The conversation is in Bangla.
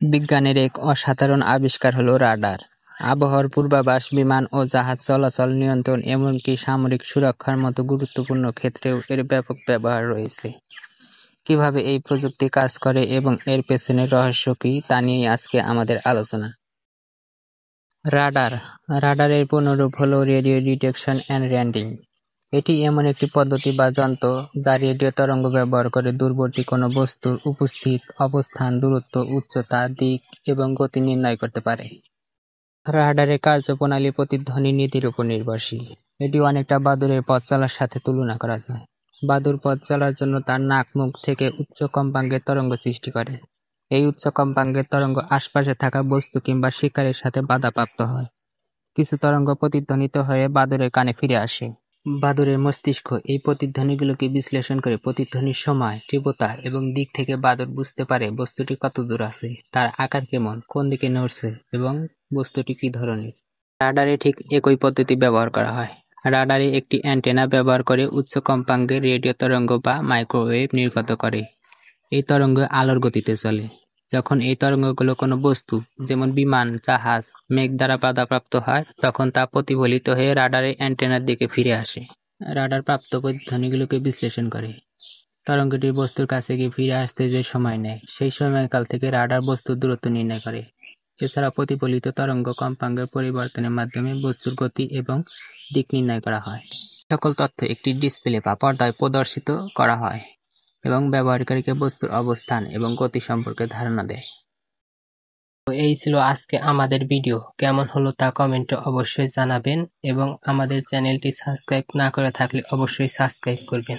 বিজ্ঞানের এক অসাধারণ আবিষ্কার হলো রাডার। আবহাওয়ার পূর্বাভাস, বিমান ও জাহাজ চলাচল নিয়ন্ত্রণ, এমনকি সামরিক সুরক্ষার মতো গুরুত্বপূর্ণ ক্ষেত্রেও এর ব্যাপক ব্যবহার রয়েছে। কিভাবে এই প্রযুক্তি কাজ করে এবং এর পেছনের রহস্য কী, তা নিয়েই আজকে আমাদের আলোচনা। রাডার রাডারের পূর্ণরূপ হলো রেডিও ডিটেকশন অ্যান্ড র্যান্ডিং। এটি এমন একটি পদ্ধতি বা যন্ত্র যা রেডিও তরঙ্গ ব্যবহার করে দূরবর্তী কোনো বস্তুর উপস্থিত অবস্থান, দূরত্ব, উচ্চতা, দিক এবং গতি নির্ণয় করতে পারে। রাডারের কার্যপ্রণালী প্রতিধ্বনি নীতির উপর নির্ভরশীল। এটি অনেকটা বাদুড়ের পথ চলার সাথে তুলনা করা যায়। বাদুড় পথ চলার জন্য তার নাক মুখ থেকে উচ্চ কম্পাঙ্কের তরঙ্গ সৃষ্টি করে। এই উচ্চ কম্পাঙ্কের তরঙ্গ আশপাশে থাকা বস্তু কিংবা শিকারের সাথে বাধাপ্রাপ্ত হয়। কিছু তরঙ্গ প্রতিধ্বনিত হয়ে বাদুড়ের কানে ফিরে আসে। বাদুড়ের মস্তিষ্ক এই প্রতিধ্বনিগুলোকে বিশ্লেষণ করে প্রতিধ্বনির সময়, তীব্রতা এবং দিক থেকে বাদুড় বুঝতে পারে বস্তুটি কত দূর আছে, তার আকার কেমন, কোন দিকে নড়ছে এবং বস্তুটি কী ধরনের। রাডারে ঠিক একই পদ্ধতি ব্যবহার করা হয়। রাডারে একটি অ্যান্টেনা ব্যবহার করে উচ্চ কম্পাঙ্কের রেডিও তরঙ্গ বা মাইক্রোওয়েভ নির্গত করে। এই তরঙ্গ আলোর গতিতে চলে। যখন এই তরঙ্গগুলো কোনো বস্তু, যেমন বিমান, জাহাজ, মেঘ দ্বারা বাধাপ্রাপ্ত হয়, তখন তা প্রতিফলিত হয়ে রাডারের অ্যান্টেনার দিকে ফিরে আসে। রাডার প্রাপ্ত প্রতিধ্বনিগুলোকে বিশ্লেষণ করে। তরঙ্গটি বস্তুর কাছে গিয়ে ফিরে আসতে যে সময় নেয়, সেই সময়কাল থেকে রাডার বস্তুর দূরত্ব নির্ণয় করে। এছাড়া প্রতিফলিত তরঙ্গ কম্পাঙ্কের পরিবর্তনের মাধ্যমে বস্তুর গতি এবং দিক নির্ণয় করা হয়। সকল তথ্য একটি ডিসপ্লে বা পর্দায় প্রদর্শিত করা হয় এবং ব্যবহারকারীকে বস্তুর অবস্থান এবং গতি সম্পর্কে ধারণা দেয়। তো এই ছিল আজকে আমাদের ভিডিও। কেমন হলো তা কমেন্টে অবশ্যই জানাবেন এবং আমাদের চ্যানেলটি সাবস্ক্রাইব না করে থাকলে অবশ্যই সাবস্ক্রাইব করবেন।